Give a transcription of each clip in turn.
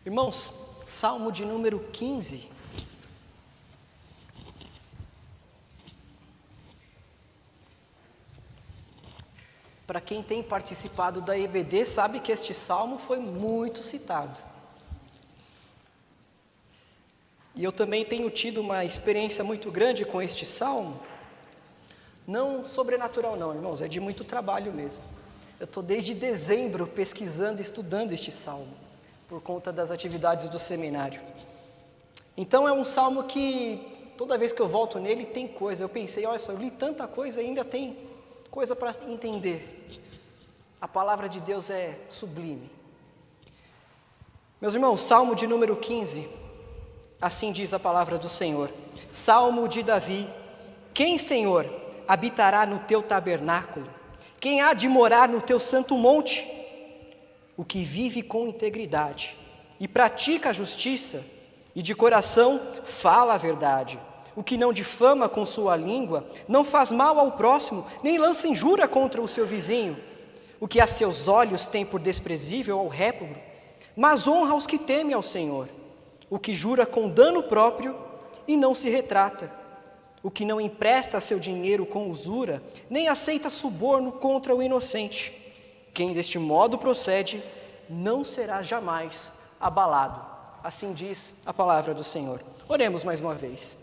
Irmãos, Salmo de número 15. Para quem tem participado da EBD, sabe que este salmo foi muito citado. E eu também tenho tido uma experiência muito grande com este salmo. Não sobrenatural não, irmãos, é de muito trabalho mesmo. Eu estou desde dezembro pesquisando e estudando este salmo, por conta das atividades do seminário. Então é um salmo que, toda vez que eu volto nele, tem coisa. Eu pensei, olha só, eu li tanta coisa e ainda tem coisa para entender. A palavra de Deus é sublime. Meus irmãos, Salmo de número 15, assim diz a palavra do Senhor. Salmo de Davi. Quem, Senhor, habitará no teu tabernáculo? Quem há de morar no teu santo monte? O que vive com integridade e pratica a justiça, e de coração fala a verdade. O que não difama com sua língua, não faz mal ao próximo, nem lança injúria contra o seu vizinho. O que a seus olhos tem por desprezível ao réprobo, mas honra os que temem ao Senhor. O que jura com dano próprio e não se retrata. O que não empresta seu dinheiro com usura, nem aceita suborno contra o inocente. Quem deste modo procede, não será jamais abalado. Assim diz a palavra do Senhor. Oremos mais uma vez.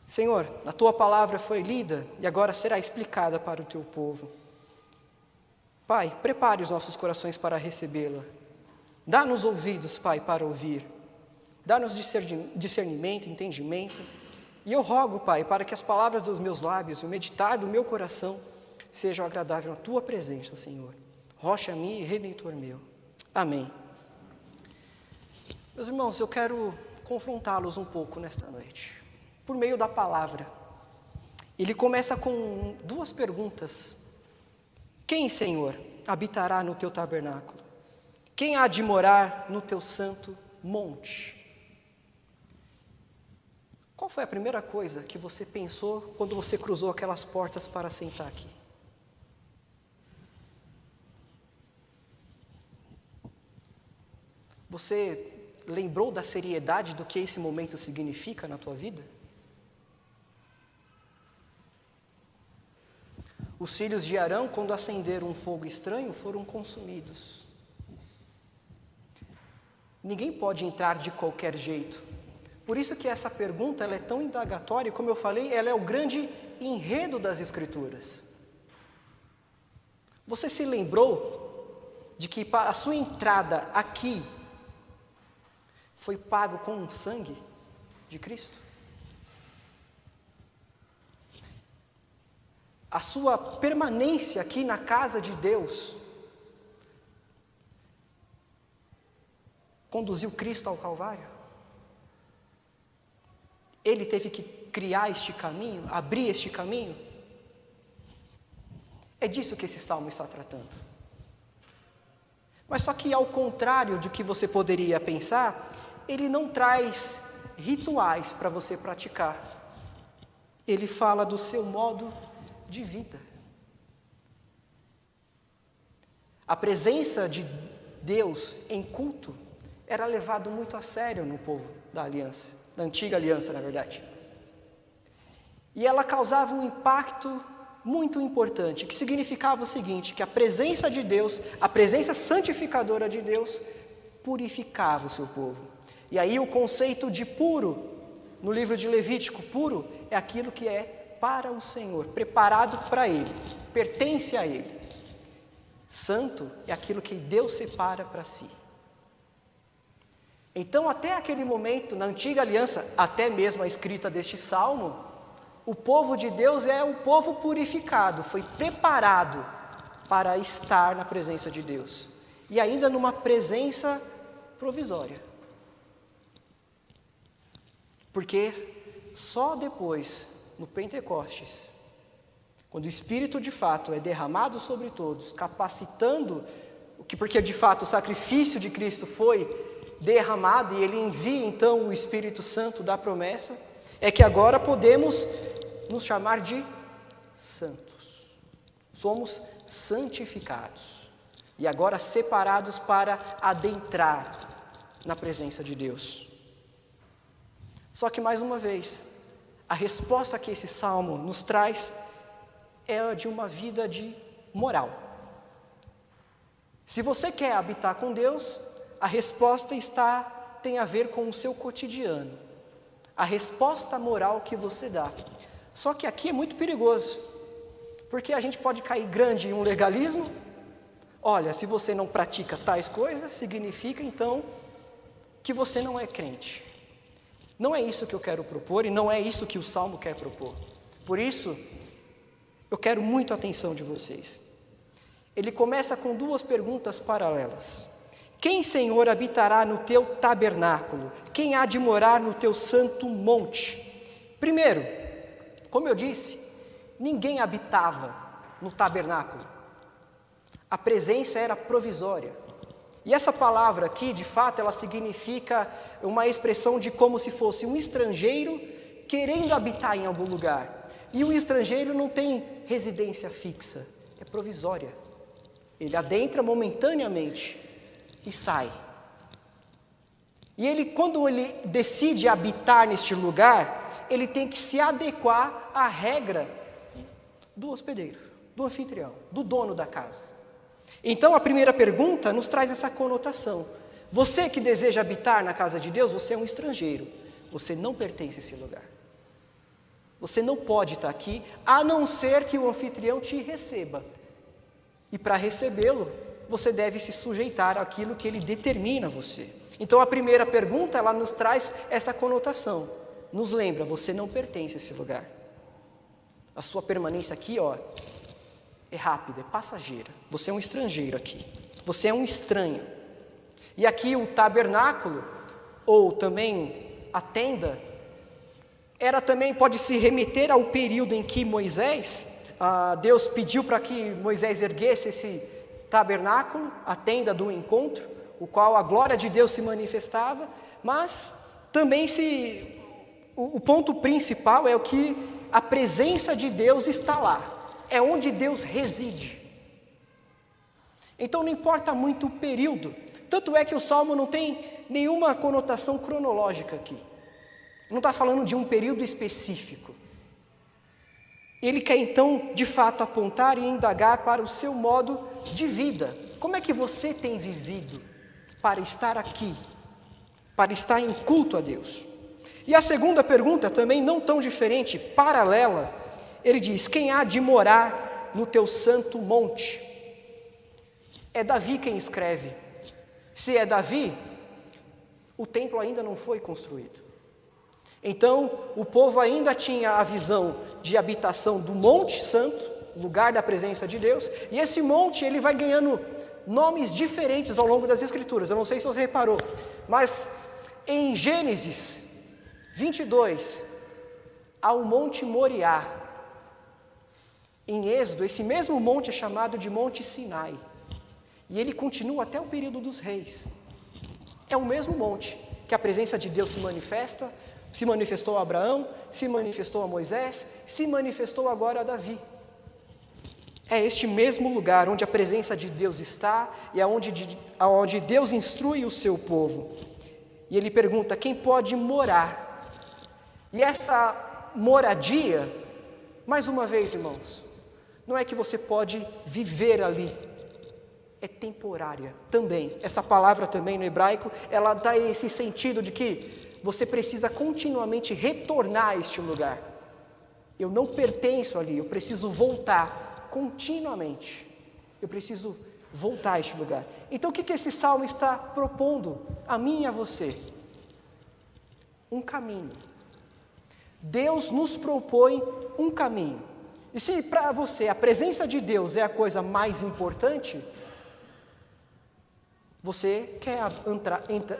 Senhor, a tua palavra foi lida e agora será explicada para o teu povo. Pai, prepare os nossos corações para recebê-la. Dá-nos ouvidos, Pai, para ouvir. Dá-nos discernimento, entendimento. E eu rogo, Pai, para que as palavras dos meus lábios e o meditar do meu coração sejam agradáveis na tua presença, Senhor. Rocha minha e redentor meu. Amém. Meus irmãos, eu quero confrontá-los um pouco nesta noite, por meio da palavra. Ele começa com duas perguntas. Quem, Senhor, habitará no teu tabernáculo? Quem há de morar no teu santo monte? Qual foi a primeira coisa que você pensou quando você cruzou aquelas portas para sentar aqui? Você lembrou da seriedade do que esse momento significa na tua vida? Os filhos de Arão, quando acenderam um fogo estranho, foram consumidos. Ninguém pode entrar de qualquer jeito. Por isso que essa pergunta ela é tão indagatória, e como eu falei, ela é o grande enredo das Escrituras. Você se lembrou de que para a sua entrada aqui foi pago com o sangue de Cristo? A sua permanência aqui na casa de Deus conduziu Cristo ao Calvário? Ele teve que criar este caminho, abrir este caminho? É disso que esse salmo está tratando. Mas só que ao contrário de que você poderia pensar, ele não traz rituais para você praticar. Ele fala do seu modo de vida. A presença de Deus em culto era levado muito a sério no povo da aliança, da antiga aliança, na verdade. E ela causava um impacto muito importante, que significava o seguinte, que a presença de Deus, a presença santificadora de Deus, purificava o seu povo. E aí o conceito de puro, no livro de Levítico, puro é aquilo que é para o Senhor, preparado para Ele, pertence a Ele. Santo é aquilo que Deus separa para si. Então, até aquele momento, na antiga aliança, até mesmo a escrita deste salmo, o povo de Deus é um povo purificado, foi preparado para estar na presença de Deus. E ainda numa presença provisória. Porque só depois, no Pentecostes, quando o Espírito de fato é derramado sobre todos, capacitando, porque de fato o sacrifício de Cristo foi derramado e Ele envia então o Espírito Santo da promessa, é que agora podemos nos chamar de santos. Somos santificados e agora separados para adentrar na presença de Deus. Só que, mais uma vez, a resposta que esse salmo nos traz é de uma vida de moral. Se você quer habitar com Deus, a resposta tem a ver com o seu cotidiano, a resposta moral que você dá. Só que aqui é muito perigoso, porque a gente pode cair grande em um legalismo. Olha, se você não pratica tais coisas, significa então que você não é crente. Não é isso que eu quero propor e não é isso que o Salmo quer propor. Por isso, eu quero muito a atenção de vocês. Ele começa com duas perguntas paralelas. Quem, Senhor, habitará no teu tabernáculo? Quem há de morar no teu santo monte? Primeiro, como eu disse, ninguém habitava no tabernáculo. A presença era provisória. E essa palavra aqui, de fato, ela significa uma expressão de como se fosse um estrangeiro querendo habitar em algum lugar. E o estrangeiro não tem residência fixa, é provisória. Ele adentra momentaneamente e sai. E quando ele decide habitar neste lugar, ele tem que se adequar à regra do hospedeiro, do anfitrião, do dono da casa. Então a primeira pergunta nos traz essa conotação. Você que deseja habitar na casa de Deus, você é um estrangeiro. Você não pertence a esse lugar. Você não pode estar aqui, a não ser que o anfitrião te receba. E para recebê-lo, você deve se sujeitar àquilo que ele determina a você. Então a primeira pergunta, ela nos traz essa conotação. Nos lembra, você não pertence a esse lugar. A sua permanência aqui, é rápida, é passageira. Você é um estrangeiro aqui. Você é um estranho. E aqui o tabernáculo, ou também a tenda, pode se remeter ao período em que Deus pediu para que Moisés erguesse esse tabernáculo, a tenda do encontro, o qual a glória de Deus se manifestava, mas também o ponto principal é o que a presença de Deus está lá. É onde Deus reside. Então não importa muito o período. Tanto é que o Salmo não tem nenhuma conotação cronológica aqui. Não está falando de um período específico. Ele quer então, de fato, apontar e indagar para o seu modo de vida. Como é que você tem vivido para estar aqui? Para estar em culto a Deus? E a segunda pergunta, também não tão diferente, paralela, ele diz, quem há de morar no teu santo monte? É Davi quem escreve. Se é Davi, o templo ainda não foi construído. Então, o povo ainda tinha a visão de habitação do Monte Santo, lugar da presença de Deus, e esse monte ele vai ganhando nomes diferentes ao longo das Escrituras. Eu não sei se você reparou, mas em Gênesis 22, há o Monte Moriá. Em Êxodo, esse mesmo monte é chamado de Monte Sinai. E ele continua até o período dos reis. É o mesmo monte que a presença de Deus se manifestou a Abraão, se manifestou a Moisés, se manifestou agora a Davi. É este mesmo lugar onde a presença de Deus está e onde Deus instrui o seu povo. E ele pergunta, quem pode morar? E essa moradia, mais uma vez, irmãos, não é que você pode viver ali, é temporária também. Essa palavra também no hebraico, ela dá esse sentido de que você precisa continuamente retornar a este lugar. Eu não pertenço ali, eu preciso voltar continuamente. Eu preciso voltar a este lugar. Então o que esse salmo está propondo a mim e a você? Um caminho. Deus nos propõe um caminho. E se para você a presença de Deus é a coisa mais importante, você quer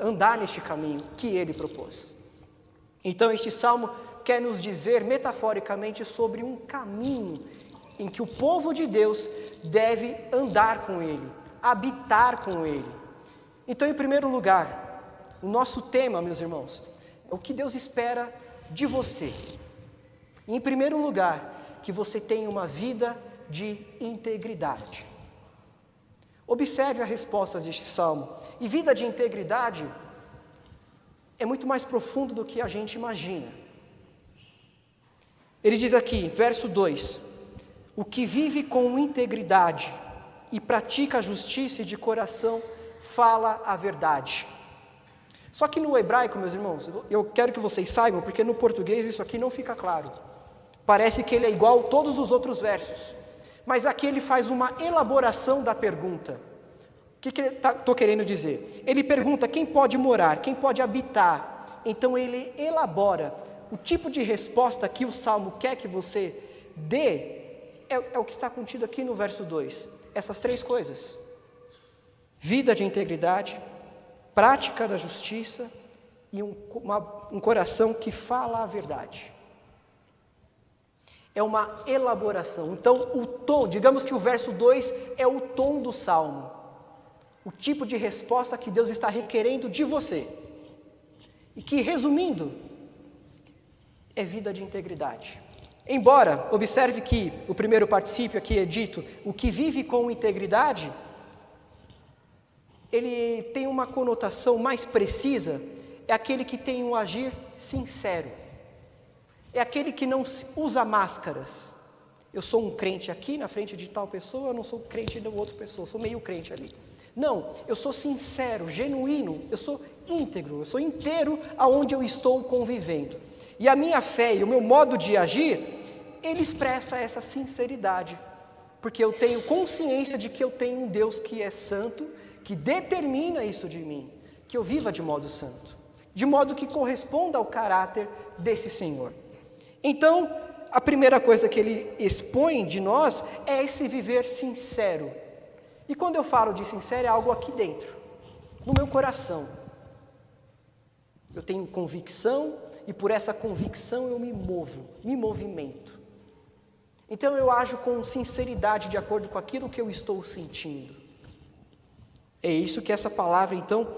andar neste caminho que Ele propôs. Então este salmo quer nos dizer metaforicamente sobre um caminho em que o povo de Deus deve andar com Ele, habitar com Ele. Então, em primeiro lugar, o nosso tema, meus irmãos, é o que Deus espera de você. E, em primeiro lugar, que você tenha uma vida de integridade. Observe a resposta deste salmo. E vida de integridade é muito mais profundo do que a gente imagina. Ele diz aqui, verso 2: o que vive com integridade e pratica a justiça e de coração fala a verdade. Só que no hebraico, meus irmãos, eu quero que vocês saibam, porque no português isso aqui não fica claro. Parece que ele é igual a todos os outros versos, mas aqui ele faz uma elaboração da pergunta. O que estou querendo dizer? Ele pergunta quem pode morar, quem pode habitar. Então ele elabora o tipo de resposta que o Salmo quer que você dê, é o que está contido aqui no verso 2. Essas três coisas: vida de integridade, prática da justiça e um coração que fala a verdade. É uma elaboração. Então o tom, digamos que o verso 2 é o tom do Salmo. O tipo de resposta que Deus está requerendo de você. E que, resumindo, é vida de integridade. Embora, observe que o primeiro particípio aqui é dito, o que vive com integridade, ele tem uma conotação mais precisa, é aquele que tem um agir sincero. É aquele que não usa máscaras. Eu sou um crente aqui na frente de tal pessoa, eu não sou crente da outra pessoa, eu sou meio crente ali. Não, eu sou sincero, genuíno, eu sou íntegro, eu sou inteiro aonde eu estou convivendo. E a minha fé e o meu modo de agir, ele expressa essa sinceridade, porque eu tenho consciência de que eu tenho um Deus que é santo, que determina isso de mim, que eu viva de modo santo, de modo que corresponda ao caráter desse Senhor. Então, a primeira coisa que ele expõe de nós é esse viver sincero. E quando eu falo de sincero, é algo aqui dentro, no meu coração. Eu tenho convicção e por essa convicção eu me movo, me movimento. Então eu ajo com sinceridade de acordo com aquilo que eu estou sentindo. É isso que essa palavra então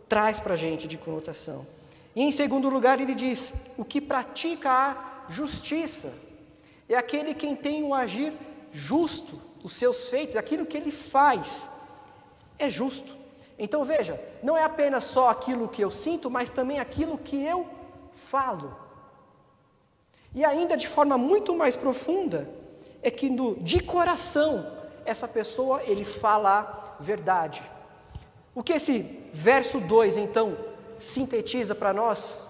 traz para a gente de conotação. E em segundo lugar ele diz, o que pratica a justiça é aquele quem tem um agir justo. Os seus feitos, aquilo que ele faz, é justo. Então veja, não é apenas só aquilo que eu sinto, mas também aquilo que eu falo. E ainda de forma muito mais profunda, é que de coração, essa pessoa, ele fala a verdade. O que esse verso 2, então, sintetiza para nós,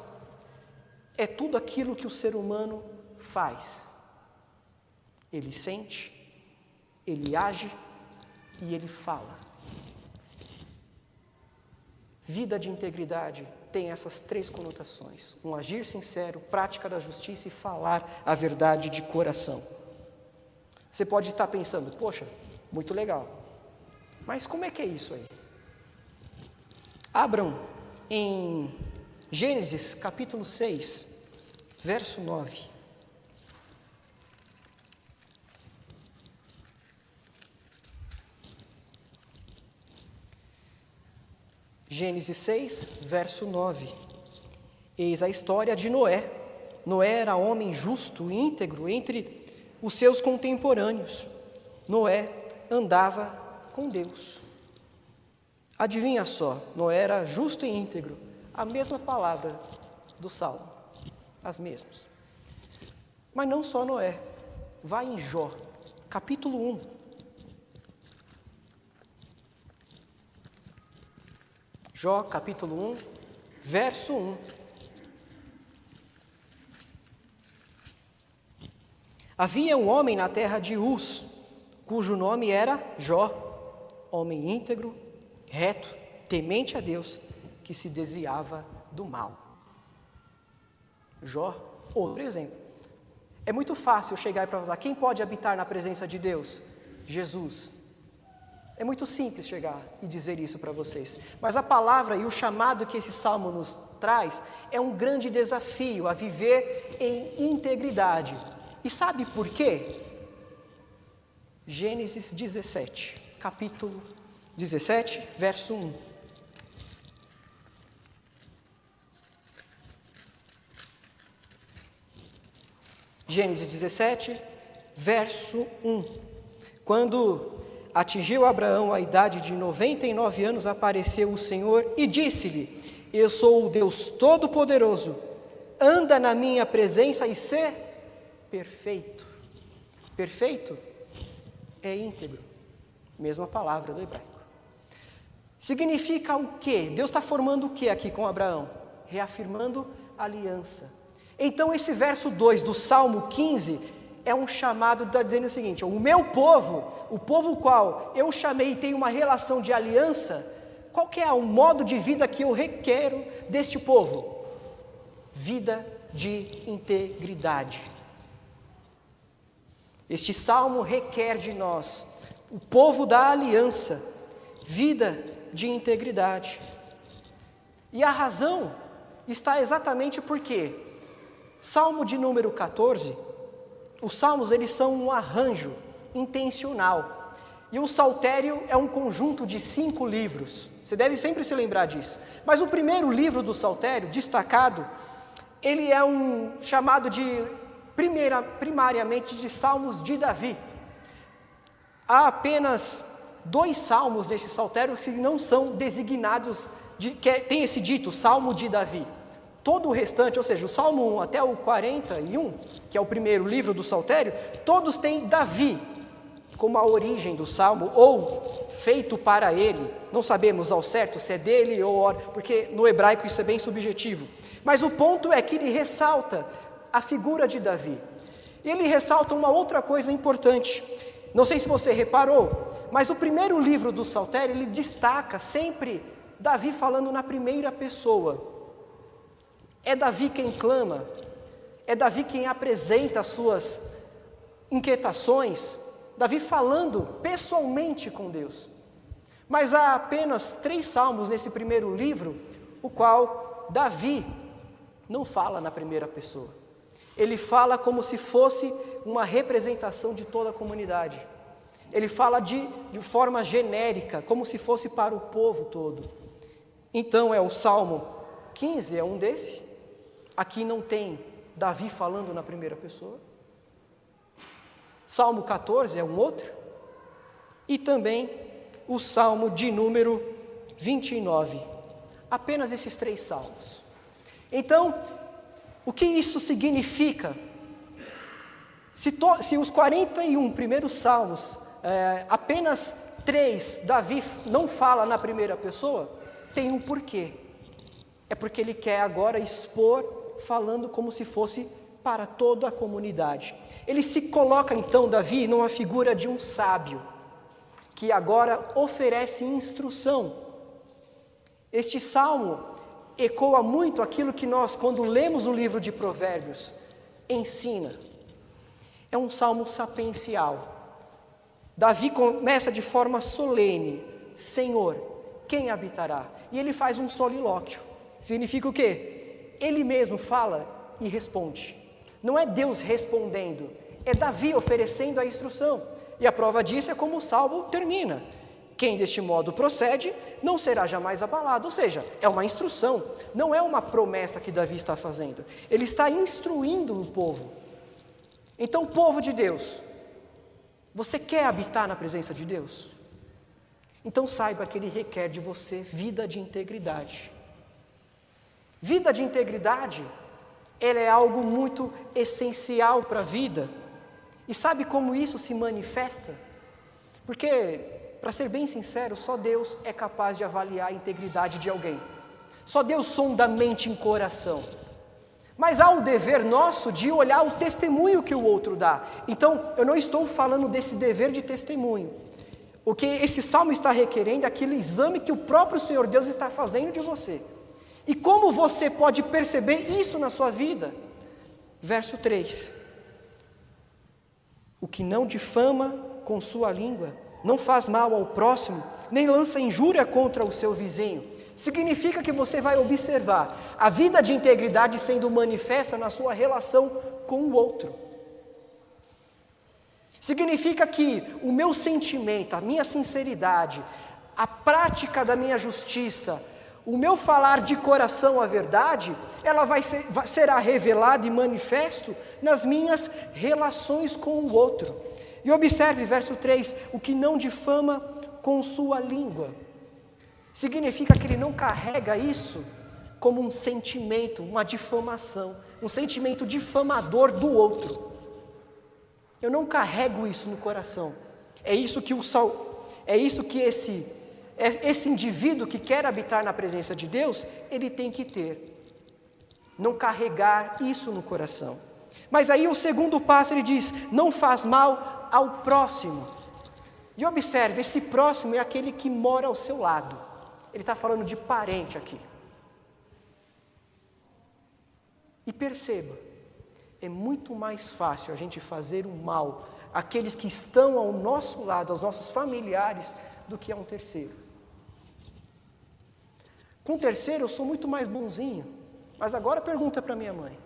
é tudo aquilo que o ser humano faz. Ele sente, ele age e ele fala. Vida de integridade tem essas três conotações: um agir sincero, prática da justiça e falar a verdade de coração. Você pode estar pensando, poxa, muito legal, mas como é que é isso aí? Abram em Gênesis capítulo 6, verso 9. Gênesis 6, verso 9. Eis a história de Noé. Noé era homem justo e íntegro entre os seus contemporâneos. Noé andava com Deus. Adivinha só, Noé era justo e íntegro. A mesma palavra do Salmo, as mesmas. Mas não só Noé. Vai em Jó, capítulo 1. Jó, capítulo 1, verso 1. Havia um homem na terra de Uz, cujo nome era Jó, homem íntegro, reto, temente a Deus, que se desviava do mal. Jó, outro exemplo. É muito fácil chegar e falar, quem pode habitar na presença de Deus? Jesus. É muito simples chegar e dizer isso para vocês. Mas a palavra e o chamado que esse salmo nos traz é um grande desafio a viver em integridade. E sabe por quê? Gênesis 17, capítulo 17, verso 1. Gênesis 17, verso 1. Quando atingiu Abraão a idade de 99 anos, apareceu o Senhor e disse-lhe: Eu sou o Deus Todo-Poderoso, anda na minha presença e sê perfeito. Perfeito é íntegro, mesma palavra do hebraico. Significa o quê? Deus está formando o quê aqui com Abraão? Reafirmando a aliança. Então esse verso 2 do Salmo 15 é um chamado, está dizendo o seguinte: o meu povo, o povo qual eu chamei e tem uma relação de aliança, qual que é o modo de vida que eu requero deste povo? Vida de integridade. Este salmo requer de nós, o povo da aliança, vida de integridade. E a razão está exatamente porque Salmo de número 14, os salmos eles são um arranjo intencional. E o saltério é um conjunto de 5 livros. Você deve sempre se lembrar disso. Mas o primeiro livro do saltério, destacado, ele é um chamado de primariamente de Salmos de Davi. Há apenas 2 salmos nesse saltério que não são designados, tem esse dito, Salmo de Davi. Todo o restante, ou seja, o Salmo 1 até o 41, que é o primeiro livro do saltério, todos têm Davi como a origem do salmo, ou feito para ele. Não sabemos ao certo se é dele ou... porque no hebraico isso é bem subjetivo. Mas o ponto é que ele ressalta a figura de Davi. Ele ressalta uma outra coisa importante. Não sei se você reparou, mas o primeiro livro do saltério, ele destaca sempre Davi falando na primeira pessoa. É Davi quem clama, é Davi quem apresenta as suas inquietações, Davi falando pessoalmente com Deus. Mas há apenas 3 salmos nesse primeiro livro, o qual Davi não fala na primeira pessoa. Ele fala como se fosse uma representação de toda a comunidade. Ele fala de forma genérica, como se fosse para o povo todo. Então é o Salmo 15, é um desses. Aqui não tem Davi falando na primeira pessoa. Salmo 14 é um outro. E também o Salmo de número 29. Apenas esses 3 salmos. Então, o que isso significa? Se os 41 primeiros salmos, apenas 3, Davi não fala na primeira pessoa, tem um porquê. É porque ele quer agora expor, falando como se fosse para toda a comunidade. Ele se coloca então, Davi, numa figura de um sábio, que agora oferece instrução. Este salmo ecoa muito aquilo que nós, quando lemos o livro de Provérbios, ensina. É um salmo sapiencial. Davi começa de forma solene: Senhor, quem habitará? E ele faz um solilóquio. Significa o quê? Ele mesmo fala e responde. Não é Deus respondendo, é Davi oferecendo a instrução. E a prova disso é como o salmo termina: quem deste modo procede, não será jamais abalado. Ou seja, é uma instrução, não é uma promessa que Davi está fazendo. Ele está instruindo o povo. Então, povo de Deus, você quer habitar na presença de Deus? Então saiba que Ele requer de você vida de integridade. Vida de integridade, ela é algo muito essencial para a vida. E sabe como isso se manifesta? Porque, para ser bem sincero, só Deus é capaz de avaliar a integridade de alguém. Só Deus sonda mente em coração. Mas há o dever nosso de olhar o testemunho que o outro dá. Então, eu não estou falando desse dever de testemunho. O que esse salmo está requerendo é aquele exame que o próprio Senhor Deus está fazendo de você. E como você pode perceber isso na sua vida? Verso 3. O que não difama com sua língua, não faz mal ao próximo, nem lança injúria contra o seu vizinho. Significa que você vai observar a vida de integridade sendo manifesta na sua relação com o outro. Significa que o meu sentimento, a minha sinceridade, a prática da minha justiça, o meu falar de coração a verdade, ela será revelada e manifesto nas minhas relações com o outro. E observe verso 3, o que não difama com sua língua. Significa que ele não carrega isso como um sentimento, uma difamação, um sentimento difamador do outro. Eu não carrego isso no coração. É isso que esse indivíduo que quer habitar na presença de Deus, ele tem que ter. Não carregar isso no coração. Mas aí o segundo passo ele diz, não faz mal ao próximo. E observe, esse próximo é aquele que mora ao seu lado. Ele está falando de parente aqui. E perceba, é muito mais fácil a gente fazer o mal àqueles que estão ao nosso lado, aos nossos familiares, do que a um terceiro. Com o terceiro eu sou muito mais bonzinho, mas agora pergunta para minha mãe.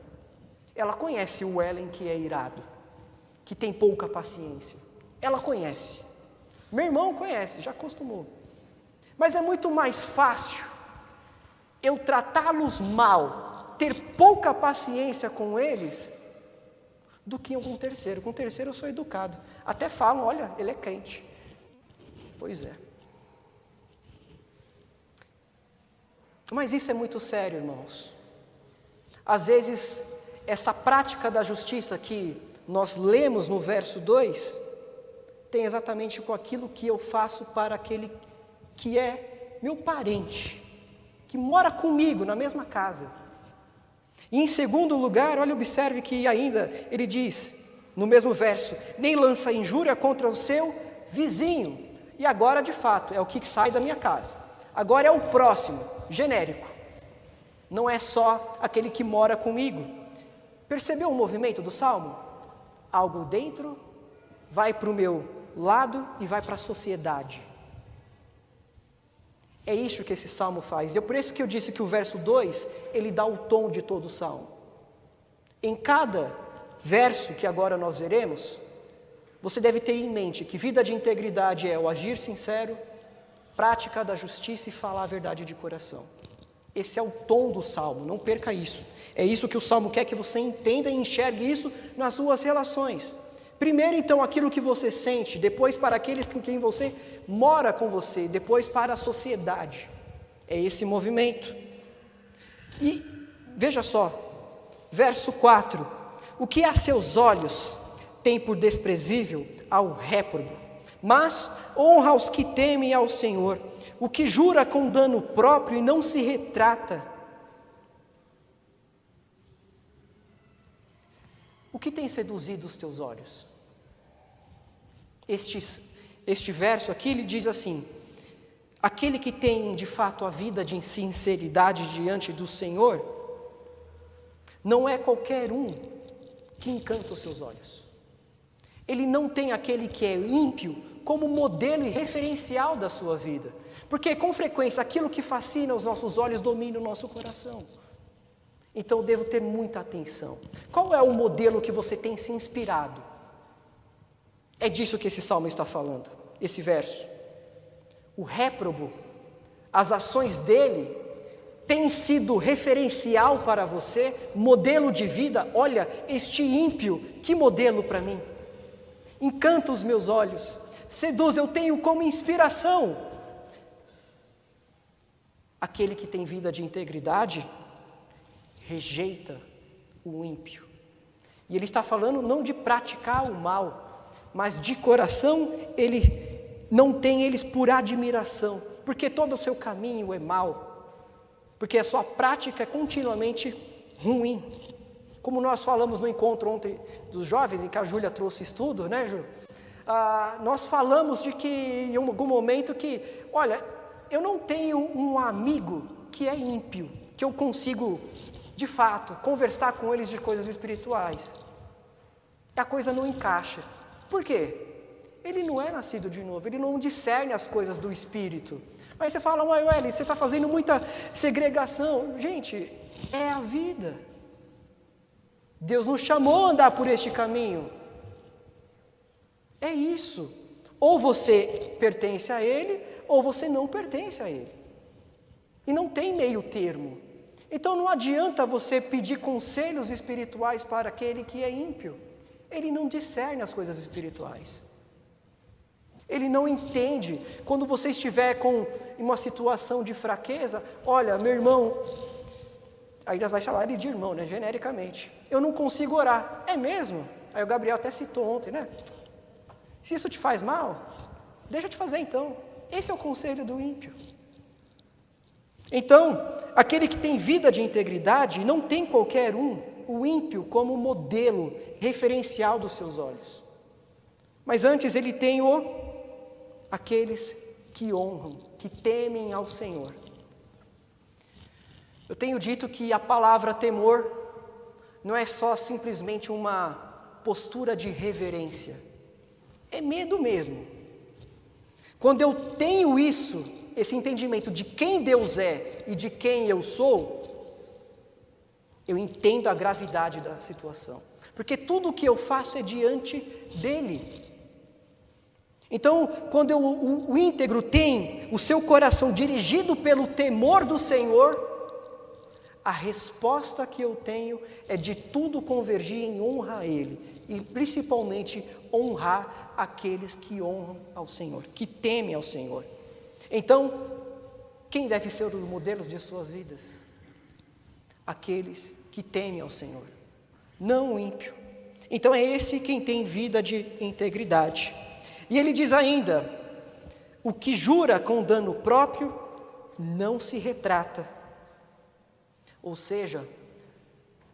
Ela conhece o Ellen que é irado, que tem pouca paciência. Ela conhece. Meu irmão conhece, já acostumou. Mas é muito mais fácil eu tratá-los mal, ter pouca paciência com eles, do que com um terceiro. Com um terceiro eu sou educado. Até falam, olha, ele é crente. Pois é. Mas isso é muito sério, irmãos. Às vezes, essa prática da justiça que nós lemos no verso 2, tem exatamente com aquilo que eu faço para aquele que é meu parente, que mora comigo na mesma casa. E em segundo lugar, olha, observe que ainda ele diz, no mesmo verso, nem lança injúria contra o seu vizinho. E agora, de fato, é o que sai da minha casa. Agora é o próximo, genérico. Não é só aquele que mora comigo. Percebeu o movimento do Salmo? Algo dentro, vai para o meu lado e vai para a sociedade. É isso que esse Salmo faz. É por isso que eu disse que o verso 2, ele dá o tom de todo o Salmo. Em cada verso que agora nós veremos, você deve ter em mente que vida de integridade é o agir sincero, prática da justiça e falar a verdade de coração. Esse é o tom do Salmo, não perca isso. É isso que o Salmo quer que você entenda e enxergue isso nas suas relações. Primeiro, então, aquilo que você sente, depois para aqueles com quem você mora com você, depois para a sociedade. É esse movimento. E, veja só, verso 4. O que a seus olhos tem por desprezível ao réprobo, mas honra aos que temem ao Senhor. O que jura com dano próprio e não se retrata. O que tem seduzido os teus olhos? Este verso aqui, ele diz assim, aquele que tem de fato a vida de sinceridade diante do Senhor, não é qualquer um que encanta os seus olhos. Ele não tem aquele que é ímpio como modelo e referencial da sua vida. Porque com frequência aquilo que fascina os nossos olhos domina o nosso coração. Então eu devo ter muita atenção. Qual é o modelo que você tem se inspirado? É disso que esse salmo está falando, esse verso. O réprobo, as ações dele, têm sido referencial para você, modelo de vida. Olha, este ímpio, que modelo para mim? Encanta os meus olhos, seduz, eu tenho como inspiração. Aquele que tem vida de integridade, rejeita o ímpio. E ele está falando não de praticar o mal, mas de coração ele não tem eles por admiração, porque todo o seu caminho é mau, porque a sua prática é continuamente ruim. Como nós falamos no encontro ontem dos jovens, em que a Júlia trouxe estudo, né, Ju? Nós falamos de que em algum momento que, olha, eu não tenho um amigo que é ímpio, que eu consigo, de fato, conversar com eles de coisas espirituais. A coisa não encaixa. Por quê? Ele não é nascido de novo, ele não discerne as coisas do Espírito. Aí você fala, ué, você está fazendo muita segregação. Gente, é a vida. Deus nos chamou a andar por este caminho. É isso. Ou você pertence a Ele, ou você não pertence a Ele. E não tem meio termo. Então não adianta você pedir conselhos espirituais para aquele que é ímpio. Ele não discerne as coisas espirituais. Ele não entende. Quando você estiver com uma situação de fraqueza, olha, meu irmão, ainda vai chamar ele de irmão, né, genericamente. Eu não consigo orar. É mesmo? Aí o Gabriel até citou ontem, né? Se isso te faz mal, deixa eu te fazer então. Esse é o conselho do ímpio. Então, aquele que tem vida de integridade não tem qualquer um, o ímpio, como modelo referencial dos seus olhos. Mas antes ele tem aqueles que honram, que temem ao Senhor. Eu tenho dito que a palavra temor não é só simplesmente uma postura de reverência. É medo mesmo. Quando eu tenho esse entendimento de quem Deus é e de quem eu sou, eu entendo a gravidade da situação. Porque tudo o que eu faço é diante dEle. Então, quando o íntegro tem o seu coração dirigido pelo temor do Senhor, a resposta que eu tenho é de tudo convergir em honra a Ele. E principalmente honrar aqueles que honram ao Senhor, que temem ao Senhor. Então, quem deve ser os modelos de suas vidas? Aqueles que temem ao Senhor, não o ímpio. Então é esse quem tem vida de integridade. E ele diz ainda, o que jura com dano próprio, não se retrata. Ou seja,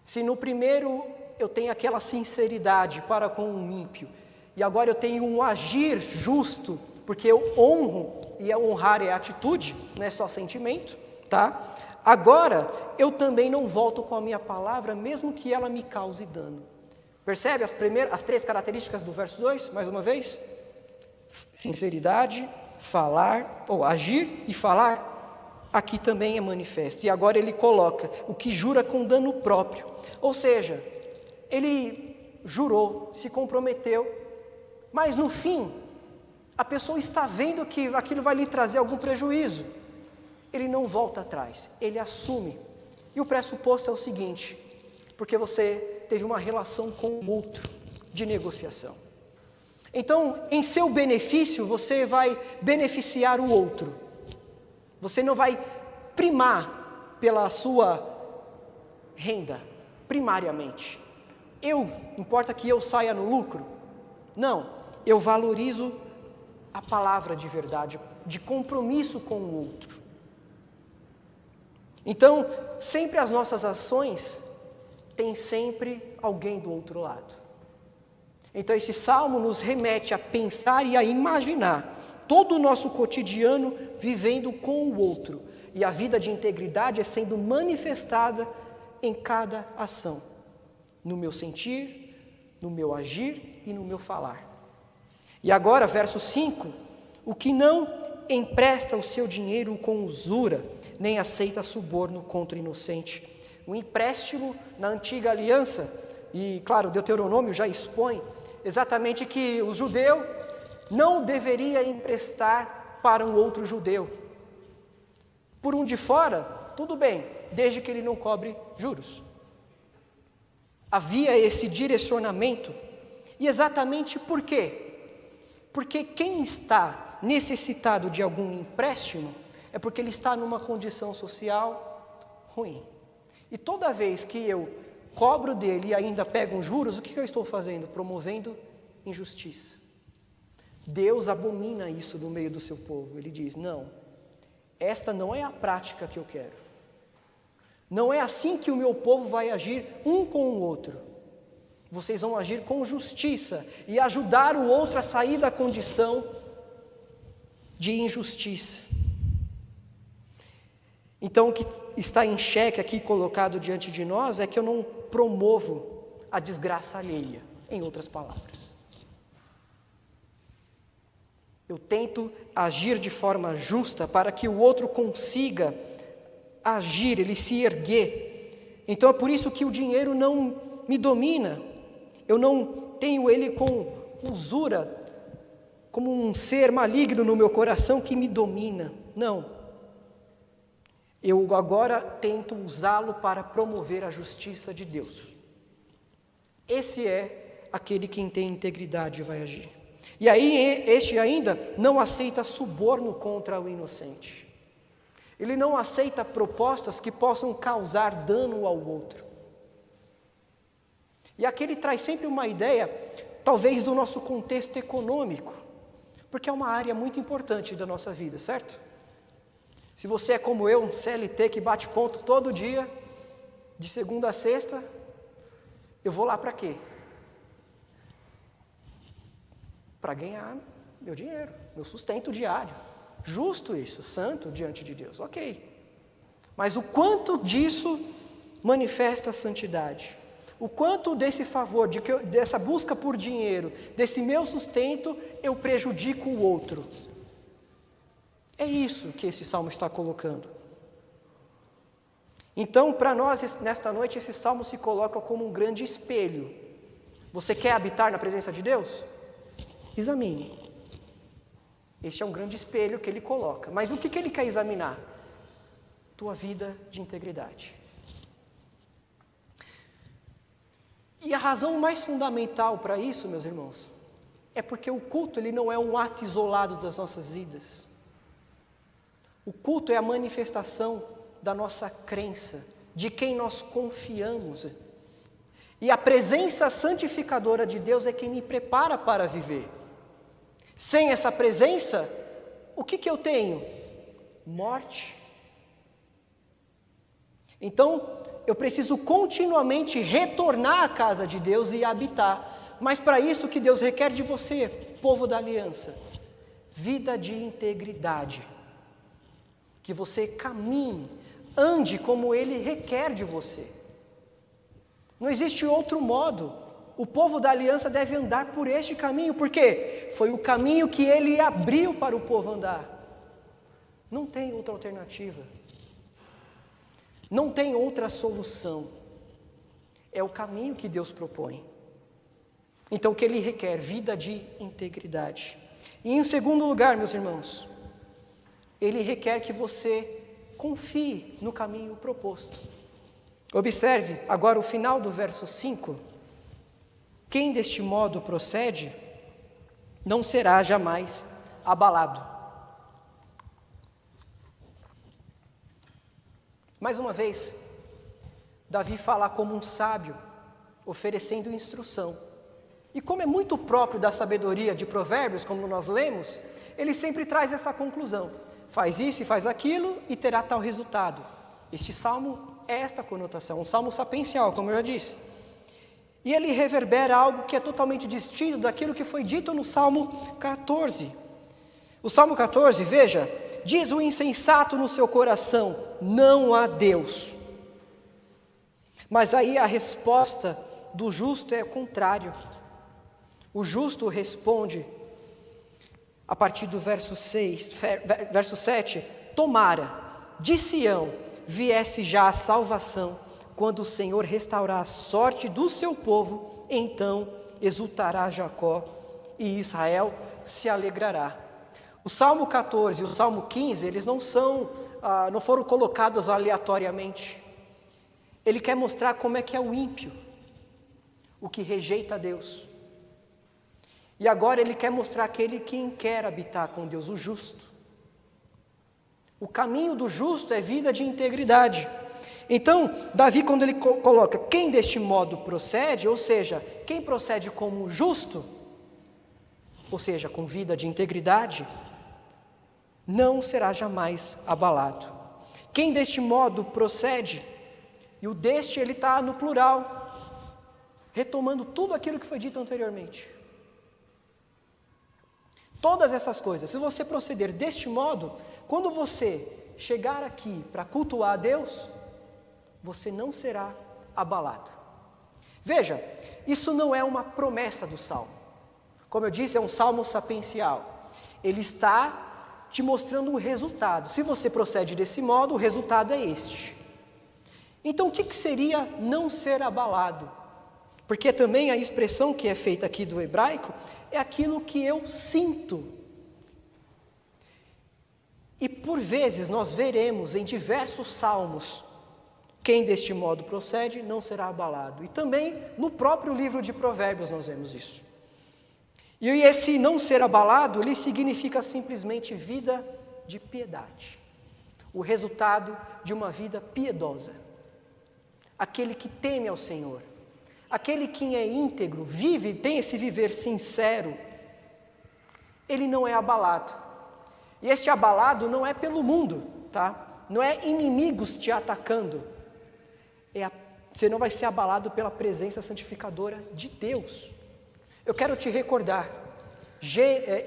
se no primeiro eu tenho aquela sinceridade para com um ímpio, e agora eu tenho um agir justo, porque eu honro, e honrar é atitude, não é só sentimento, tá? Agora, eu também não volto com a minha palavra, mesmo que ela me cause dano. Percebe as três características do verso 2, mais uma vez? Sinceridade, falar, ou agir e falar, aqui também é manifesto. E agora ele coloca, o que jura com dano próprio. Ou seja, ele jurou, se comprometeu, mas no fim, a pessoa está vendo que aquilo vai lhe trazer algum prejuízo. Ele não volta atrás, ele assume. E o pressuposto é o seguinte, porque você teve uma relação com o outro de negociação. Então, em seu benefício, você vai beneficiar o outro. Você não vai primar pela sua renda, primariamente. Importa que eu saia no lucro? Não, eu valorizo a palavra de verdade, de compromisso com o outro. Então, sempre as nossas ações têm sempre alguém do outro lado. Então esse salmo nos remete a pensar e a imaginar todo o nosso cotidiano vivendo com o outro. E a vida de integridade é sendo manifestada em cada ação. No meu sentir, no meu agir e no meu falar. E agora, verso 5, o que não empresta o seu dinheiro com usura, nem aceita suborno contra o inocente. O empréstimo na antiga aliança, e claro, Deuteronômio já expõe, exatamente que o judeu não deveria emprestar para um outro judeu. Por um de fora, tudo bem, desde que ele não cobre juros. Havia esse direcionamento, e exatamente por quê? Porque quem está necessitado de algum empréstimo é porque ele está numa condição social ruim. E toda vez que eu cobro dele e ainda pego juros, o que eu estou fazendo? Promovendo injustiça. Deus abomina isso no meio do seu povo. Ele diz, não, esta não é a prática que eu quero. Não é assim que o meu povo vai agir um com o outro. Vocês vão agir com justiça e ajudar o outro a sair da condição de injustiça. Então, o que está em xeque aqui colocado diante de nós é que eu não promovo a desgraça alheia, em outras palavras. Eu tento agir de forma justa para que o outro consiga agir, ele se erguer. Então é por isso que o dinheiro não me domina. Eu não tenho ele com usura, como um ser maligno no meu coração que me domina. Não. Eu agora tento usá-lo para promover a justiça de Deus. Esse é aquele que tem integridade e vai agir. E aí este ainda não aceita suborno contra o inocente. Ele não aceita propostas que possam causar dano ao outro. E aqui ele traz sempre uma ideia, talvez do nosso contexto econômico, porque é uma área muito importante da nossa vida, certo? Se você é como eu, um CLT que bate ponto todo dia, de segunda a sexta, eu vou lá para quê? Para ganhar meu dinheiro, meu sustento diário. Justo isso, santo diante de Deus, ok. Mas o quanto disso manifesta a santidade? O quanto desse favor, dessa busca por dinheiro, desse meu sustento, eu prejudico o outro? É isso que esse salmo está colocando. Então, para nós, nesta noite, esse salmo se coloca como um grande espelho. Você quer habitar na presença de Deus? Examine. Este é um grande espelho que ele coloca. Mas o que ele quer examinar? Tua vida de integridade. E a razão mais fundamental para isso, meus irmãos, é porque o culto ele não é um ato isolado das nossas vidas. O culto é a manifestação da nossa crença, de quem nós confiamos. E a presença santificadora de Deus é quem me prepara para viver. Sem essa presença, o que eu tenho? Morte. Então, eu preciso continuamente retornar à casa de Deus e habitar. Mas para isso o que Deus requer de você, povo da aliança? Vida de integridade. Que você caminhe, ande como Ele requer de você. Não existe outro modo. O povo da aliança deve andar por este caminho, porque foi o caminho que Ele abriu para o povo andar. Não tem outra alternativa. Não tem outra solução. É o caminho que Deus propõe. Então, o que Ele requer? Vida de integridade. E em segundo lugar, meus irmãos, Ele requer que você confie no caminho proposto. Observe agora o final do verso 5. Quem deste modo procede, não será jamais abalado. Mais uma vez, Davi fala como um sábio, oferecendo instrução. E como é muito próprio da sabedoria de Provérbios, como nós lemos, ele sempre traz essa conclusão. Faz isso e faz aquilo e terá tal resultado. Este salmo é esta conotação, um salmo sapiencial, como eu já disse. E ele reverbera algo que é totalmente distinto daquilo que foi dito no Salmo 14. O Salmo 14, veja, diz o insensato no seu coração, não há Deus. Mas aí a resposta do justo é o contrário. O justo responde, a partir do verso 7, tomara, de Sião, viesse já a salvação, quando o Senhor restaurar a sorte do seu povo, então exultará Jacó e Israel se alegrará. O Salmo 14 e o Salmo 15, eles não foram colocados aleatoriamente. Ele quer mostrar como é que é o ímpio, o que rejeita a Deus. E agora ele quer mostrar aquele quem quer habitar com Deus, o justo. O caminho do justo é vida de integridade. Então, Davi, quando ele coloca quem deste modo procede, ou seja, quem procede como justo, ou seja, com vida de integridade, não será jamais abalado. Quem deste modo procede, e o deste ele está no plural, retomando tudo aquilo que foi dito anteriormente. Todas essas coisas, se você proceder deste modo, quando você chegar aqui para cultuar a Deus, você não será abalado. Veja, isso não é uma promessa do Salmo. Como eu disse, é um salmo sapiencial. Ele está te mostrando um resultado. Se você procede desse modo, o resultado é este. Então, o que seria não ser abalado? Porque também a expressão que é feita aqui do hebraico é aquilo que eu sinto. E por vezes nós veremos em diversos salmos, quem deste modo procede não será abalado. E também no próprio livro de Provérbios nós vemos isso. E esse não ser abalado, ele significa simplesmente vida de piedade. o resultado de uma vida piedosa. Aquele que teme ao Senhor, aquele que é íntegro, vive, tem esse viver sincero, ele não é abalado. E este abalado não é pelo mundo, tá? Não é inimigos te atacando. Você não vai ser abalado pela presença santificadora de Deus. Eu quero te recordar,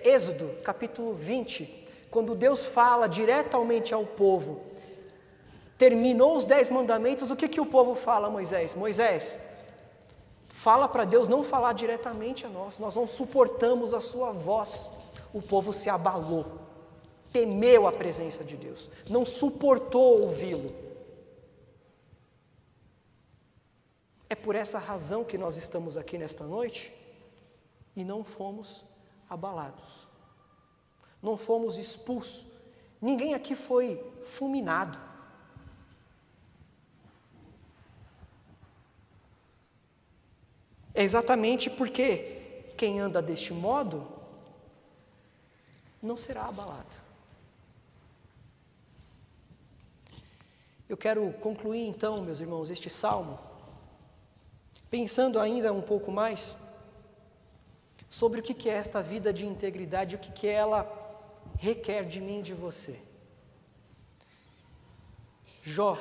Êxodo, capítulo 20, quando Deus fala diretamente ao povo, terminou os 10 mandamentos, o que o povo fala a Moisés? Moisés, fala para Deus não falar diretamente a nós não suportamos a sua voz. O povo se abalou, temeu a presença de Deus, não suportou ouvi-lo. É por essa razão que nós estamos aqui nesta noite e não fomos abalados, não fomos expulsos, ninguém aqui foi fulminado. É exatamente porque quem anda deste modo não será abalado. Eu quero concluir então, meus irmãos, este salmo, pensando ainda um pouco mais sobre o que é esta vida de integridade, o que ela requer de mim e de você. Jó,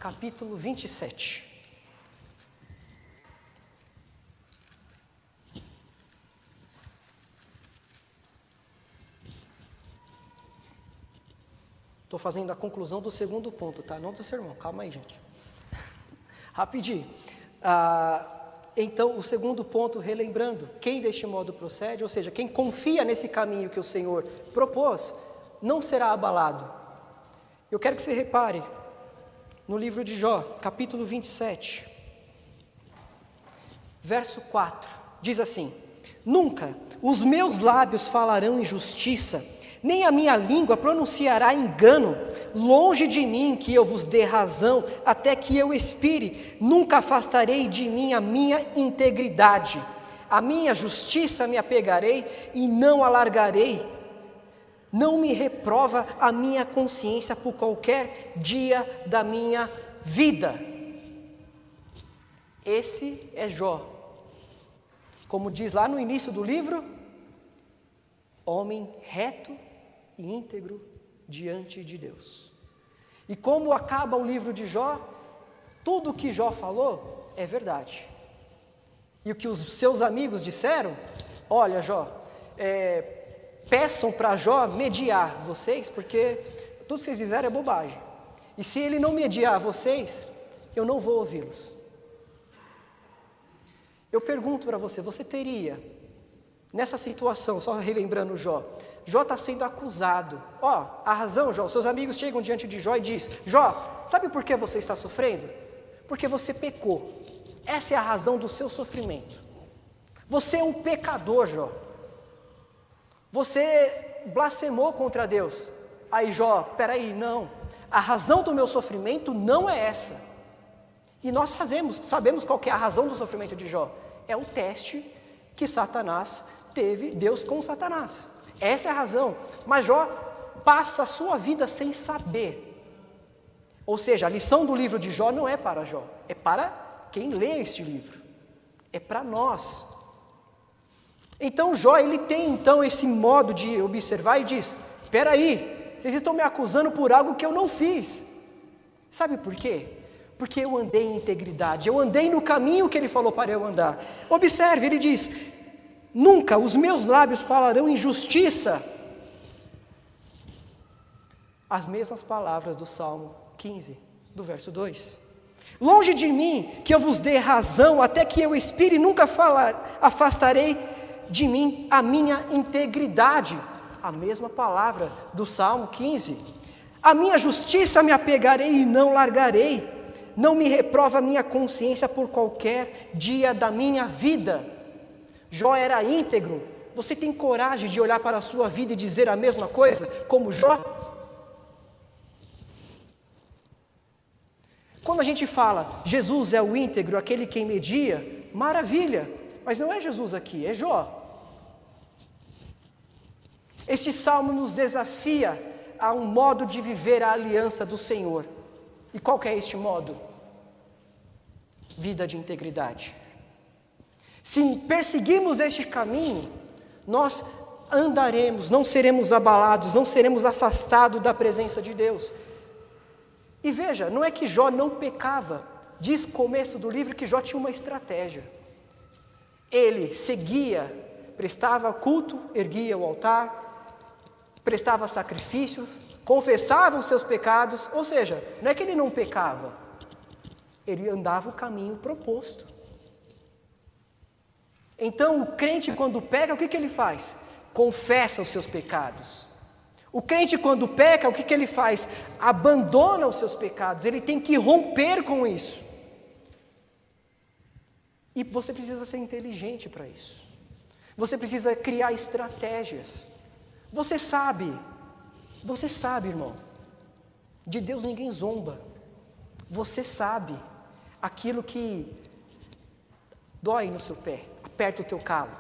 capítulo 27. Estou fazendo a conclusão do segundo ponto, tá? Não do sermão, calma aí, gente. Rapidinho. Então, o segundo ponto, relembrando, quem deste modo procede, ou seja, quem confia nesse caminho que o Senhor propôs, não será abalado. Eu quero que você repare, no livro de Jó, capítulo 27, verso 4, diz assim: Nunca os meus lábios falarão injustiça, nem a minha língua pronunciará engano. Longe de mim que eu vos dê razão, até que eu expire. Nunca afastarei de mim a minha integridade. A minha justiça me apegarei e não alargarei. Não me reprova a minha consciência por qualquer dia da minha vida. Esse é Jó. Como diz lá no início do livro, homem reto e íntegro diante de Deus. E como acaba o livro de Jó, tudo o que Jó falou é verdade. E o que os seus amigos disseram, olha Jó, peçam para Jó mediar vocês, porque tudo que vocês disseram é bobagem. E se ele não mediar vocês, eu não vou ouvi-los. Eu pergunto para você, você teria, nessa situação, só relembrando Jó está sendo acusado. A razão, Jó, seus amigos chegam diante de Jó e diz: Jó, sabe por que você está sofrendo? Porque você pecou. Essa é a razão do seu sofrimento. Você é um pecador, Jó. Você blasfemou contra Deus. Aí Jó, peraí, não. A razão do meu sofrimento não é essa. E nós sabemos qual que é a razão do sofrimento de Jó. É o teste que Satanás teve, Deus com Satanás. Essa é a razão. Mas Jó passa a sua vida sem saber. Ou seja, a lição do livro de Jó não é para Jó, é para quem lê este livro. É para nós. Então Jó, ele tem então esse modo de observar e diz: espera aí, vocês estão me acusando por algo que eu não fiz. Sabe por quê? Porque eu andei em integridade, eu andei no caminho que ele falou para eu andar. Observe, ele diz: nunca os meus lábios falarão injustiça. As mesmas palavras do Salmo 15, do verso 2. Longe de mim que eu vos dê razão, até que eu expire, nunca afastarei de mim a minha integridade. A mesma palavra do Salmo 15. A minha justiça me apegarei e não largarei. Não me reprova a minha consciência por qualquer dia da minha vida. Jó era íntegro. Você tem coragem de olhar para a sua vida e dizer a mesma coisa como Jó? Quando a gente fala Jesus é o íntegro, aquele que media, maravilha, mas não é Jesus aqui, é Jó. Este salmo nos desafia há um modo de viver a aliança do Senhor. E qual que é este modo? Vida de integridade. Se perseguirmos este caminho, nós andaremos, não seremos abalados, não seremos afastados da presença de Deus. E veja, não é que Jó não pecava. Diz no começo do livro que Jó tinha uma estratégia. Ele seguia, prestava culto, erguia o altar, prestava sacrifício, confessava os seus pecados, ou seja, não é que ele não pecava, ele andava o caminho proposto. Então o crente quando peca, o que ele faz? Confessa os seus pecados. O crente quando peca, o que ele faz? Abandona os seus pecados, ele tem que romper com isso. E você precisa ser inteligente para isso. Você precisa criar estratégias. Você sabe, irmão, de Deus ninguém zomba. Você sabe aquilo que dói no seu pé, aperta o teu calo.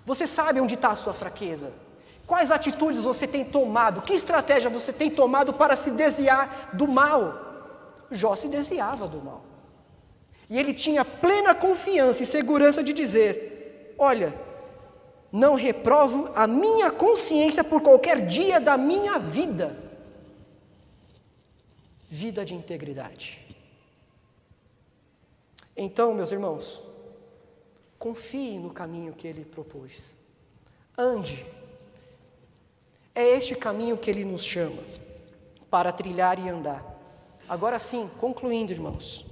Você sabe onde está a sua fraqueza. Quais atitudes você tem tomado? Que estratégia você tem tomado para se desviar do mal? Jó se desviava do mal. E ele tinha plena confiança e segurança de dizer: olha, não reprovo a minha consciência por qualquer dia da minha vida. Vida de integridade. Então, meus irmãos, confie no caminho que ele propôs. Ande. É este caminho que ele nos chama para trilhar e andar. Agora sim, concluindo, irmãos.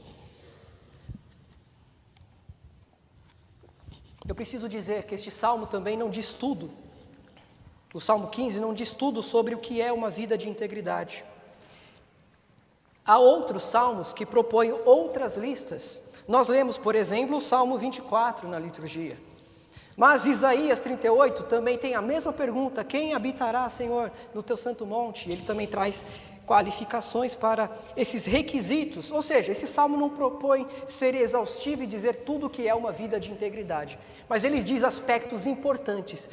Eu preciso dizer que este salmo também não diz tudo. O Salmo 15 não diz tudo sobre o que é uma vida de integridade. Há outros salmos que propõem outras listas. Nós lemos, por exemplo, o Salmo 24 na liturgia. Mas Isaías 38 também tem a mesma pergunta: quem habitará, Senhor, no teu santo monte? Ele também traz qualificações para esses requisitos. Ou seja, esse salmo não propõe ser exaustivo e dizer tudo o que é uma vida de integridade, mas ele diz aspectos importantes.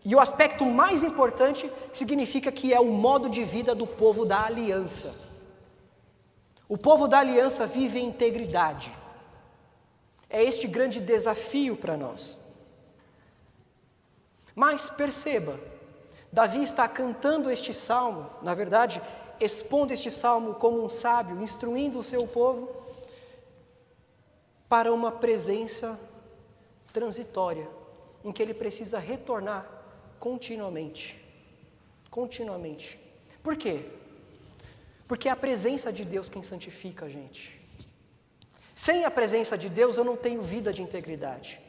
E o aspecto mais importante significa que é o modo de vida do povo da aliança. O povo da aliança vive em integridade. É este grande desafio para nós. Mas perceba, Davi está cantando este salmo, na verdade, expondo este salmo como um sábio, instruindo o seu povo para uma presença transitória, em que ele precisa retornar continuamente. Continuamente. Por quê? Porque é a presença de Deus quem santifica a gente. Sem a presença de Deus eu não tenho vida de integridade.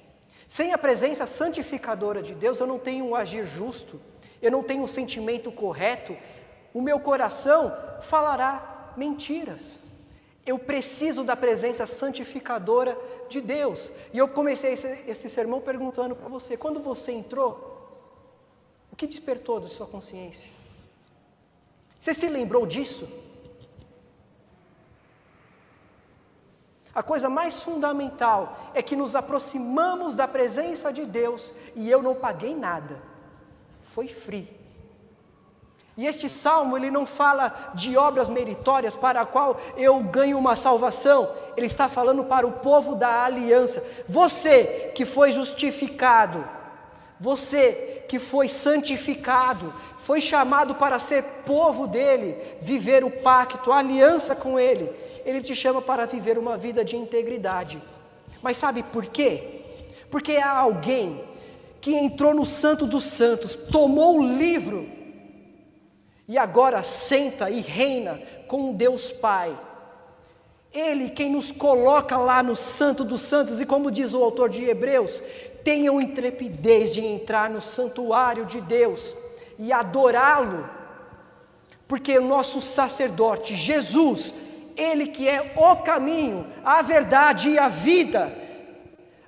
Sem a presença santificadora de Deus eu não tenho um agir justo, eu não tenho um sentimento correto, o meu coração falará mentiras. Eu preciso da presença santificadora de Deus. E eu comecei esse sermão perguntando para você: quando você entrou, o que despertou da sua consciência? Você se lembrou disso? A coisa mais fundamental é que nos aproximamos da presença de Deus e eu não paguei nada. Foi free. E este salmo, ele não fala de obras meritórias para a qual eu ganho uma salvação. Ele está falando para o povo da aliança. Você que foi justificado, você que foi santificado, foi chamado para ser povo dele, viver o pacto, a aliança com ele. Ele te chama para viver uma vida de integridade. Mas sabe por quê? Porque há alguém que entrou no Santo dos Santos, tomou o livro e agora senta e reina com Deus Pai. Ele quem nos coloca lá no Santo dos Santos, e como diz o autor de Hebreus, tenham intrepidez de entrar no santuário de Deus e adorá-lo, porque o nosso sacerdote, Jesus, Ele que é o caminho, a verdade e a vida,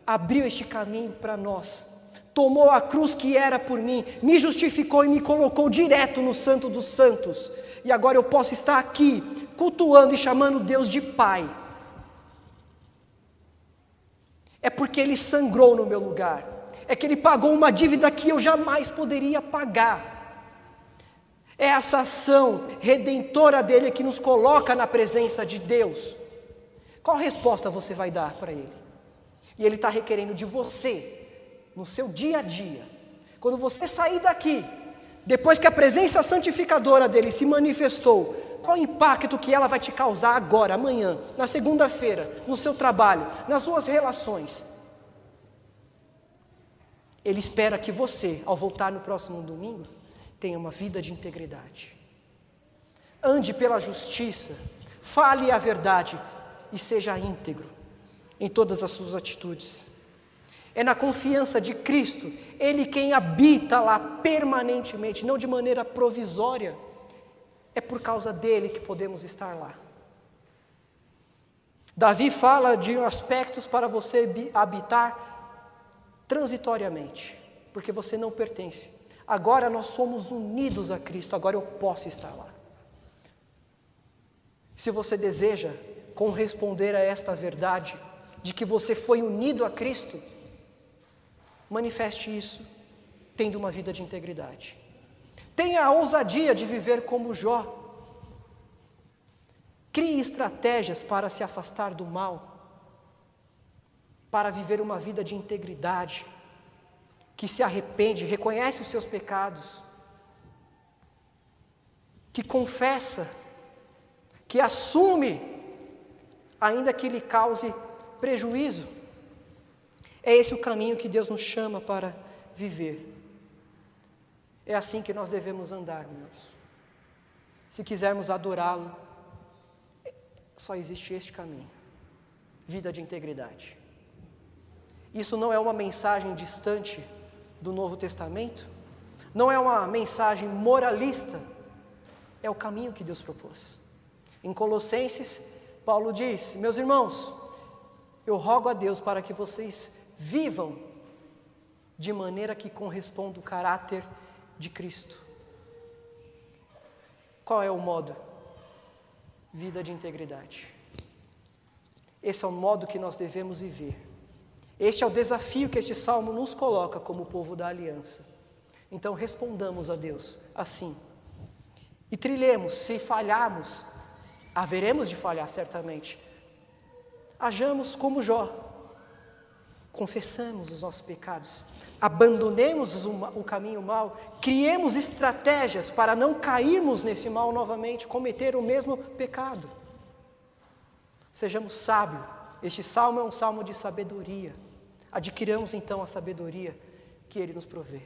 abriu este caminho para nós, tomou a cruz que era por mim, me justificou e me colocou direto no Santo dos Santos, e agora eu posso estar aqui, cultuando e chamando Deus de Pai. É porque Ele sangrou no meu lugar, é que Ele pagou uma dívida que eu jamais poderia pagar. É essa ação redentora dele que nos coloca na presença de Deus. Qual resposta você vai dar para ele? E ele está requerendo de você, no seu dia a dia, quando você sair daqui, depois que a presença santificadora dele se manifestou, qual o impacto que ela vai te causar agora, amanhã, na segunda-feira, no seu trabalho, nas suas relações? Ele espera que você, ao voltar no próximo domingo, tenha uma vida de integridade. Ande pela justiça, fale a verdade e seja íntegro em todas as suas atitudes. É na confiança de Cristo, Ele quem habita lá permanentemente, não de maneira provisória. É por causa dele que podemos estar lá. Davi fala de aspectos para você habitar transitoriamente, porque você não pertence. Agora nós somos unidos a Cristo, agora eu posso estar lá. Se você deseja corresponder a esta verdade, de que você foi unido a Cristo, manifeste isso, tendo uma vida de integridade. Tenha a ousadia de viver como Jó. Crie estratégias para se afastar do mal, para viver uma vida de integridade, que se arrepende, reconhece os seus pecados, que confessa, que assume, ainda que lhe cause prejuízo. É esse o caminho que Deus nos chama para viver. É assim que nós devemos andar, meus. Se quisermos adorá-lo, só existe este caminho: vida de integridade. Isso não é uma mensagem distante do Novo Testamento, não é uma mensagem moralista, é o caminho que Deus propôs. Em Colossenses, Paulo diz: meus irmãos, eu rogo a Deus para que vocês vivam de maneira que corresponda o caráter de Cristo. Qual é o modo? Vida de integridade. Esse é o modo que nós devemos viver. Este é o desafio que este salmo nos coloca como povo da aliança. Então respondamos a Deus assim. E trilhemos, se falharmos, haveremos de falhar certamente. Hajamos como Jó. Confessamos os nossos pecados. Abandonemos o caminho mau. Criemos estratégias para não cairmos nesse mal novamente, cometer o mesmo pecado. Sejamos sábios. Este salmo é um salmo de sabedoria. Adquiramos então a sabedoria que Ele nos provê.